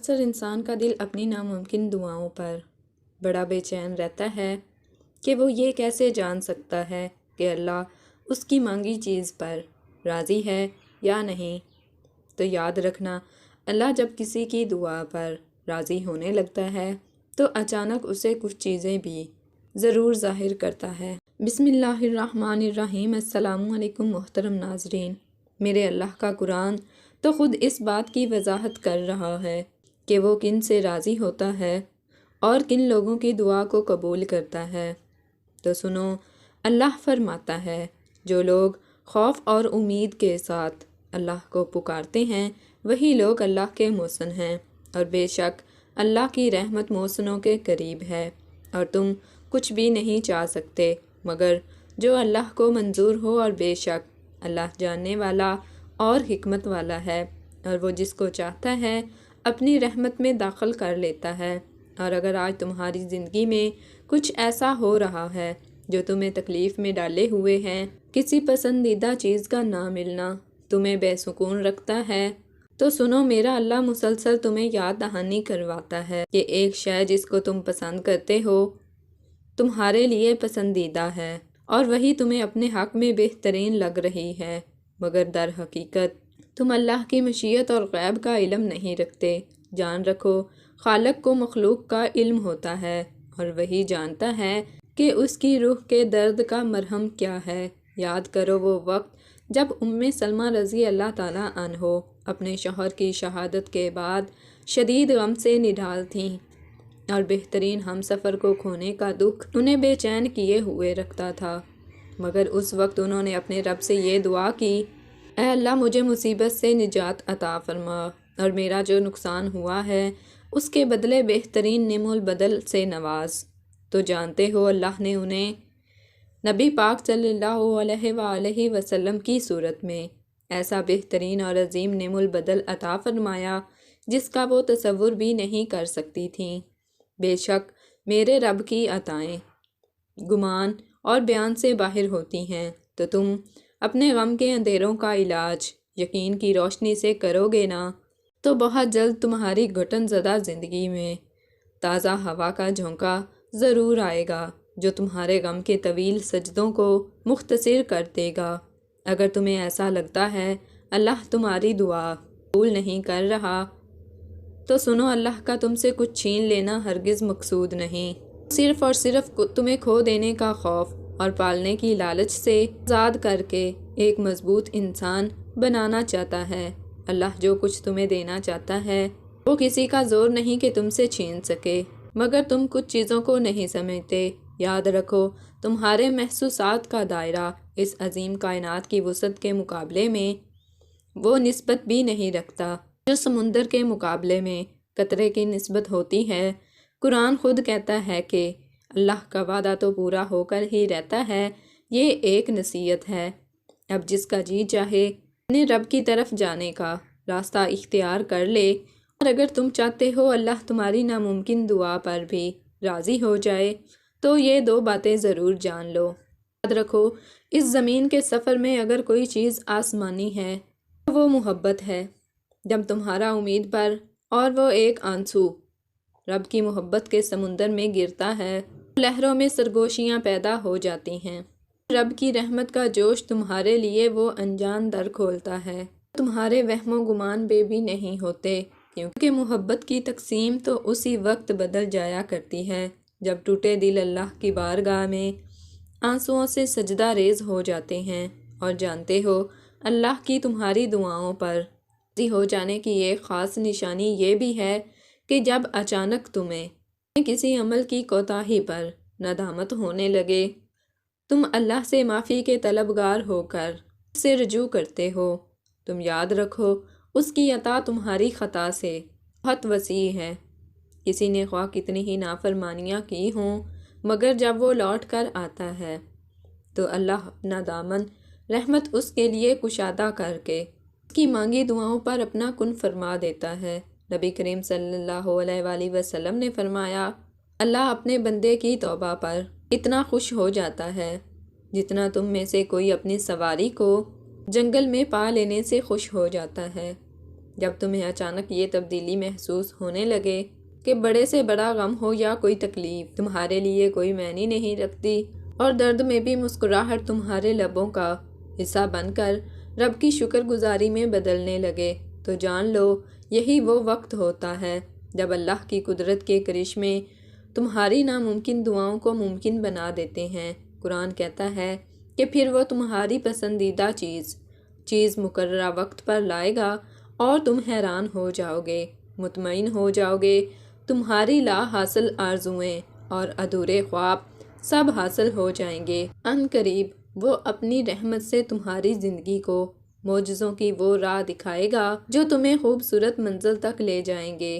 اکثر انسان کا دل اپنی ناممکن دعاؤں پر بڑا بے چین رہتا ہے کہ وہ یہ کیسے جان سکتا ہے کہ اللہ اس کی مانگی چیز پر راضی ہے یا نہیں۔ تو یاد رکھنا، اللہ جب کسی کی دعا پر راضی ہونے لگتا ہے تو اچانک اسے کچھ چیزیں بھی ضرور ظاہر کرتا ہے۔ بسم اللہ الرحمن الرحیم۔ السلام علیکم محترم ناظرین۔ میرے اللہ کا قرآن تو خود اس بات کی وضاحت کر رہا ہے کہ وہ کن سے راضی ہوتا ہے اور کن لوگوں کی دعا کو قبول کرتا ہے۔ تو سنو، اللہ فرماتا ہے، جو لوگ خوف اور امید کے ساتھ اللہ کو پکارتے ہیں وہی لوگ اللہ کے محسن ہیں، اور بے شک اللہ کی رحمت محسنوں کے قریب ہے، اور تم کچھ بھی نہیں چاہ سکتے مگر جو اللہ کو منظور ہو، اور بے شک اللہ جاننے والا اور حکمت والا ہے، اور وہ جس کو چاہتا ہے اپنی رحمت میں داخل کر لیتا ہے۔ اور اگر آج تمہاری زندگی میں کچھ ایسا ہو رہا ہے جو تمہیں تکلیف میں ڈالے ہوئے ہیں، کسی پسندیدہ چیز کا نہ ملنا تمہیں بے سکون رکھتا ہے، تو سنو، میرا اللہ مسلسل تمہیں یاد دہانی کرواتا ہے کہ ایک شے جس کو تم پسند کرتے ہو تمہارے لیے پسندیدہ ہے، اور وہی تمہیں اپنے حق میں بہترین لگ رہی ہے، مگر در حقیقت تم اللہ کی مشیت اور غیب کا علم نہیں رکھتے۔ جان رکھو، خالق کو مخلوق کا علم ہوتا ہے، اور وہی جانتا ہے کہ اس کی روح کے درد کا مرہم کیا ہے۔ یاد کرو وہ وقت جب سلمہ رضی اللہ تعالیٰ عنہ اپنے شوہر کی شہادت کے بعد شدید غم سے نڈال تھیں، اور بہترین ہم سفر کو کھونے کا دکھ انہیں بے چین کیے ہوئے رکھتا تھا، مگر اس وقت انہوں نے اپنے رب سے یہ دعا کی، اے اللہ مجھے مصیبت سے نجات عطا فرما، اور میرا جو نقصان ہوا ہے اس کے بدلے بہترین نعم البدل سے نواز۔ تو جانتے ہو اللہ نے انہیں نبی پاک صلی اللہ علیہ وآلہ وسلم کی صورت میں ایسا بہترین اور عظیم نعم البدل عطا فرمایا جس کا وہ تصور بھی نہیں کر سکتی تھیں۔ بے شک میرے رب کی عطائیں گمان اور بیان سے باہر ہوتی ہیں، تو تم اپنے غم کے اندھیروں کا علاج یقین کی روشنی سے کرو گے نا، تو بہت جلد تمہاری گھٹن زدہ زندگی میں تازہ ہوا کا جھونکا ضرور آئے گا جو تمہارے غم کے طویل سجدوں کو مختصر کر دے گا۔ اگر تمہیں ایسا لگتا ہے اللہ تمہاری دعا قبول نہیں کر رہا، تو سنو، اللہ کا تم سے کچھ چھین لینا ہرگز مقصود نہیں، صرف اور صرف تمہیں کھو دینے کا خوف اور پالنے کی لالچ سے آزاد کر کے ایک مضبوط انسان بنانا چاہتا ہے۔ اللہ جو کچھ تمہیں دینا چاہتا ہے وہ کسی کا زور نہیں کہ تم سے چھین سکے، مگر تم کچھ چیزوں کو نہیں سمجھتے۔ یاد رکھو، تمہارے محسوسات کا دائرہ اس عظیم کائنات کی وسعت کے مقابلے میں وہ نسبت بھی نہیں رکھتا جو سمندر کے مقابلے میں قطرے کی نسبت ہوتی ہے۔ قرآن خود کہتا ہے کہ اللہ کا وعدہ تو پورا ہو کر ہی رہتا ہے، یہ ایک نصیحت ہے۔ اب جس کا جی چاہے اپنے رب کی طرف جانے کا راستہ اختیار کر لے، اور اگر تم چاہتے ہو اللہ تمہاری ناممکن دعا پر بھی راضی ہو جائے تو یہ دو باتیں ضرور جان لو۔ یاد رکھو، اس زمین کے سفر میں اگر کوئی چیز آسمانی ہے تو وہ محبت ہے۔ جب تمہارا امید پر اور وہ ایک آنسو رب کی محبت کے سمندر میں گرتا ہے، لہروں میں سرگوشیاں پیدا ہو جاتی ہیں۔ رب کی رحمت کا جوش تمہارے لیے وہ انجان در کھولتا ہے، تمہارے وہم و گمان بے بھی نہیں ہوتے، کیونکہ محبت کی تقسیم تو اسی وقت بدل جایا کرتی ہے جب ٹوٹے دل اللہ کی بارگاہ میں آنسوؤں سے سجدہ ریز ہو جاتے ہیں۔ اور جانتے ہو، اللہ کی تمہاری دعاؤں پر راضی ہو جانے کی ایک خاص نشانی یہ بھی ہے کہ جب اچانک تمہیں کسی عمل کی کوتاہی پر ندامت ہونے لگے، تم اللہ سے معافی کے طلبگار ہو کر اس سے رجوع کرتے ہو۔ تم یاد رکھو، اس کی عطا تمہاری خطا سے بہت وسیع ہے۔ کسی نے خواہ کتنی ہی نافرمانیاں کی ہوں، مگر جب وہ لوٹ کر آتا ہے تو اللہ اپنا دامن رحمت اس کے لیے کشادہ کر کے اس کی مانگی دعاؤں پر اپنا کن فرما دیتا ہے۔ نبی کریم صلی اللہ علیہ وآلہ وسلم نے فرمایا، اللہ اپنے بندے کی توبہ پر اتنا خوش ہو جاتا ہے جتنا تم میں سے کوئی اپنی سواری کو جنگل میں پا لینے سے خوش ہو جاتا ہے۔ جب تمہیں اچانک یہ تبدیلی محسوس ہونے لگے کہ بڑے سے بڑا غم ہو یا کوئی تکلیف تمہارے لیے کوئی معنی نہیں رکھتی اور درد میں بھی مسکراہٹ تمہارے لبوں کا حصہ بن کر رب کی شکر گزاری میں بدلنے لگے، تو جان لو یہی وہ وقت ہوتا ہے جب اللہ کی قدرت کے کرشمے تمہاری ناممکن دعاؤں کو ممکن بنا دیتے ہیں۔ قرآن کہتا ہے کہ پھر وہ تمہاری پسندیدہ چیز مقررہ وقت پر لائے گا اور تم حیران ہو جاؤ گے، مطمئن ہو جاؤ گے، تمہاری لا حاصل آرزوئیں اور ادھورے خواب سب حاصل ہو جائیں گے۔ ان قریب وہ اپنی رحمت سے تمہاری زندگی کو معجزوں کی وہ راہ دکھائے گا جو تمہیں خوبصورت منزل تک لے جائیں گے۔